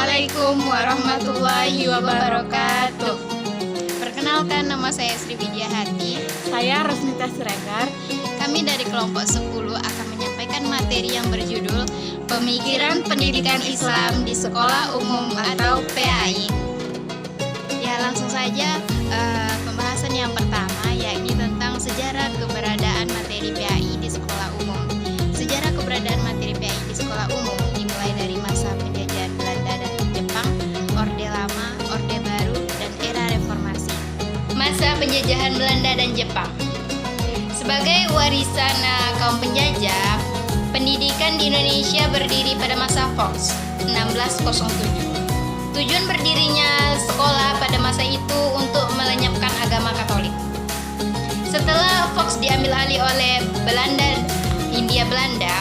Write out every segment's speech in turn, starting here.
Assalamualaikum warahmatullahi wabarakatuh. Perkenalkan, nama saya Sri Widya Hati. Saya Rosnita Siregar. Kami dari kelompok 10 akan menyampaikan materi yang berjudul Pemikiran Pendidikan Islam di Sekolah Umum atau PAI. Ya, langsung saja pembahasan yang pertama, yakni tentang sejarah keberadaan materi PAI di sekolah umum. Sejarah keberadaan materi PAI di sekolah umum dimulai dari masa penjajahan Belanda dan Jepang, Orde Lama, Orde Baru, dan era reformasi. Masa penjajahan Belanda dan Jepang. Sebagai warisan kaum penjajah, pendidikan di Indonesia berdiri pada masa Fox 1607. Tujuan berdirinya sekolah pada masa itu untuk melenyapkan agama Katolik. Setelah Fox diambil alih oleh Hindia Belanda,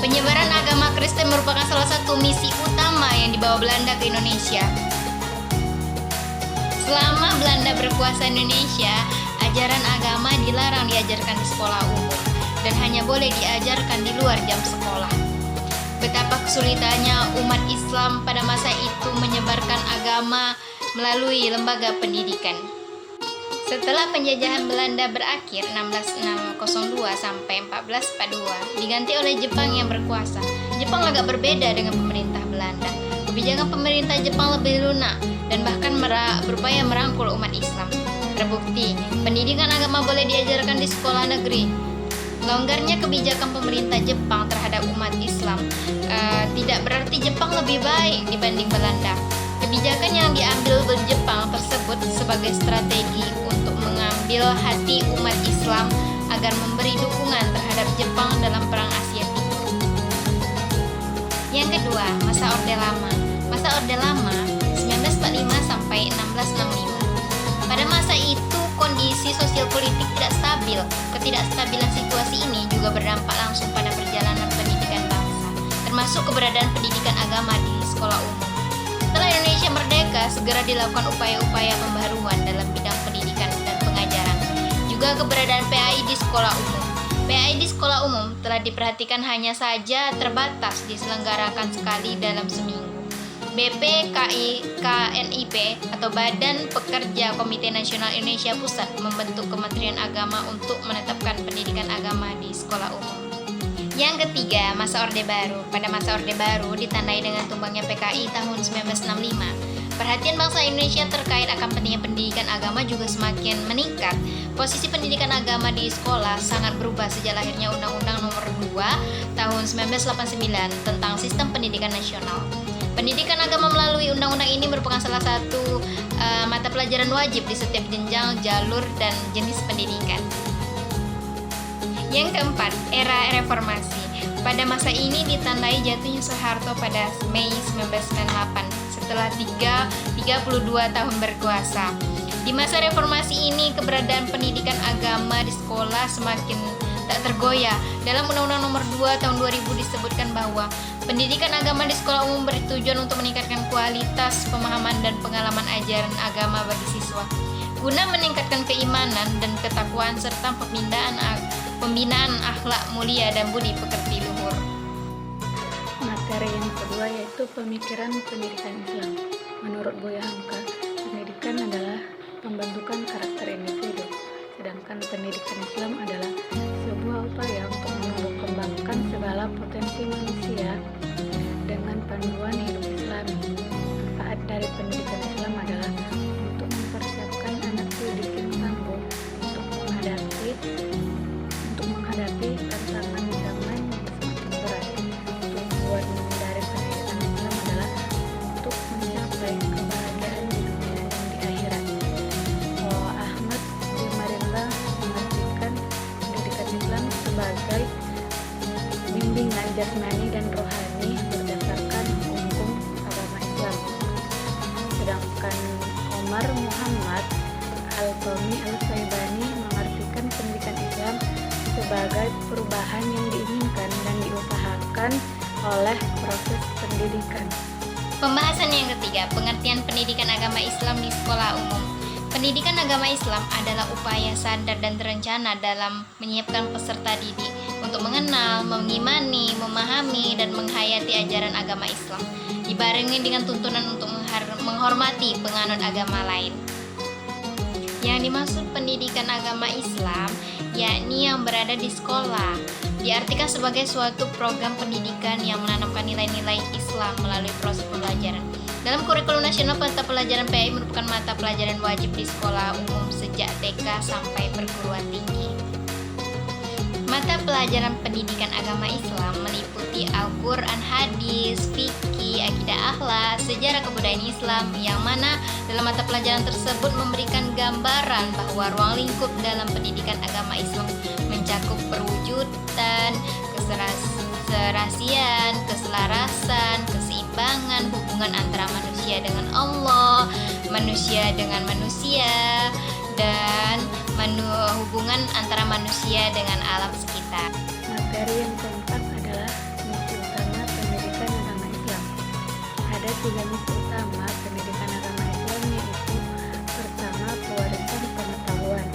penyebaran agama Kristen merupakan salah satu misi utama yang dibawa Belanda ke Indonesia. Selama Belanda berkuasa Indonesia, ajaran agama dilarang diajarkan di sekolah umum dan hanya boleh diajarkan di luar jam sekolah. Betapa kesulitannya umat Islam pada masa itu menyebarkan agama melalui lembaga pendidikan. Setelah penjajahan Belanda berakhir 1602 sampai 1442, diganti oleh Jepang yang berkuasa. Jepang agak berbeda dengan pemerintah Belanda. Kebijakan pemerintah Jepang lebih lunak dan bahkan berupaya merangkul umat Islam. Terbukti, pendidikan agama boleh diajarkan di sekolah negeri. Longgarnya kebijakan pemerintah Jepang terhadap umat Islam tidak berarti Jepang lebih baik dibanding Belanda. Kebijakan yang diambil Jepang tersebut sebagai strategi untuk mengambil hati umat Islam agar memberi dukungan terhadap Jepang dalam Perang Asia Timur. Yang kedua, masa Orde Lama. Masa Orde Lama 1945 sampai 1665. Pada masa itu kondisi sosial politik tidak stabil. Ketidakstabilan situasi ini juga berdampak langsung pada perjalanan pendidikan bangsa, termasuk keberadaan pendidikan agama di sekolah umum. Setelah Indonesia merdeka, segera dilakukan upaya-upaya pembaruan dalam bidang pendidikan dan pengajaran. Juga keberadaan PAI di sekolah umum. PAI di sekolah umum telah diperhatikan hanya saja terbatas diselenggarakan sekali dalam seminggu. BPKNIP atau Badan Pekerja Komite Nasional Indonesia Pusat membentuk Kementerian Agama untuk menetapkan pendidikan agama di sekolah umum. Yang ketiga, masa Orde Baru. Pada masa Orde Baru ditandai dengan tumbangnya PKI tahun 1965. Perhatian bangsa Indonesia terkait akan pentingnya pendidikan agama juga semakin meningkat. Posisi pendidikan agama di sekolah sangat berubah sejak lahirnya Undang-Undang Nomor 2 tahun 1989 tentang Sistem Pendidikan Nasional. Pendidikan agama melalui undang-undang ini merupakan salah satu mata pelajaran wajib di setiap jenjang, jalur, dan jenis pendidikan. Yang keempat, era reformasi. Pada masa ini ditandai jatuhnya Soeharto pada Mei 1998 setelah 32 tahun berkuasa. Di masa reformasi ini, keberadaan pendidikan agama di sekolah semakin tak tergoyah. Dalam Undang-Undang Nomor 2 tahun 2000 disebutkan bahwa pendidikan agama di sekolah umum bertujuan untuk meningkatkan kualitas pemahaman dan pengalaman ajaran agama bagi siswa, guna meningkatkan keimanan dan ketakwaan serta pembinaan akhlak mulia dan budi pekerti luhur. Materi yang kedua yaitu pemikiran pendidikan Islam. Menurut Buya Hamka, pendidikan adalah pembentukan karakter individu, sedangkan pendidikan Islam adalah sebuah upaya untuk mengembangkan segala potensi manusia dengan panduan hidup Islami. Manfaat dari pendidikan Islam adalah untuk mempersiapkan anak didik yang tangguh untuk menghadapi tantangan zaman yang semakin berat. Tujuan dari pendidikan Islam adalah untuk mencapai kebahagiaan di dunia dan di akhirat. Ahmad Jumarillah mengartikan pendidikan Islam sebagai bimbingan jasmani dan rohani berdasarkan hukum agama Islam. Sedangkan Omar Muhammad Al-Qami Al-Saibani mengartikan pendidikan Islam sebagai perubahan yang diinginkan dan diusahakan oleh proses pendidikan. Pembahasan yang ketiga, pengertian pendidikan agama Islam di sekolah umum. Pendidikan agama Islam adalah upaya sadar dan terencana dalam menyiapkan peserta didik untuk mengenal, mengimani, memahami, dan menghayati ajaran agama Islam. dibarengi dengan tuntunan untuk menghormati penganut agama lain. Yang dimaksud pendidikan agama Islam yakni yang berada di sekolah. Diartikan sebagai suatu program pendidikan yang menanamkan nilai-nilai Islam melalui proses pembelajaran. Dalam kurikulum nasional, mata pelajaran PAI merupakan mata pelajaran wajib di sekolah umum sejak TK sampai perguruan tinggi. Mata pelajaran pendidikan agama Islam meliputi Al-Quran, hadis, fikih, akidah akhlak, sejarah kebudayaan Islam, yang mana dalam mata pelajaran tersebut memberikan gambaran bahwa ruang lingkup dalam pendidikan agama Islam mencakup perwujudan, keserasian, keselarasan, keseimbangan, hubungan antara manusia dengan Allah, manusia dengan manusia, dan hubungan antara manusia dengan alam sekitar. Materi yang keempat adalah misi utama pendidikan agama Islam. Ada 3 misi utama pendidikan agama Islam, yaitu pertama, pewarisan pengetahuan,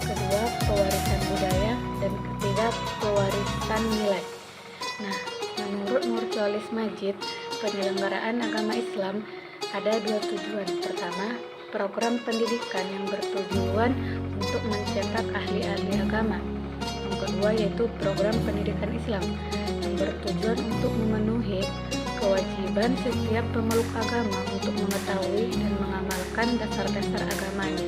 kedua, pewarisan budaya, dan ketiga, pewarisan nilai. Nah, menurut Murcholis Majid, penyelenggaraan agama Islam ada 2 tujuan. Pertama, program pendidikan yang bertujuan untuk mencetak ahli-ahli agama. Yang kedua yaitu program pendidikan Islam yang bertujuan untuk memenuhi kewajiban setiap pemeluk agama untuk mengetahui dan mengamalkan dasar-dasar agamanya.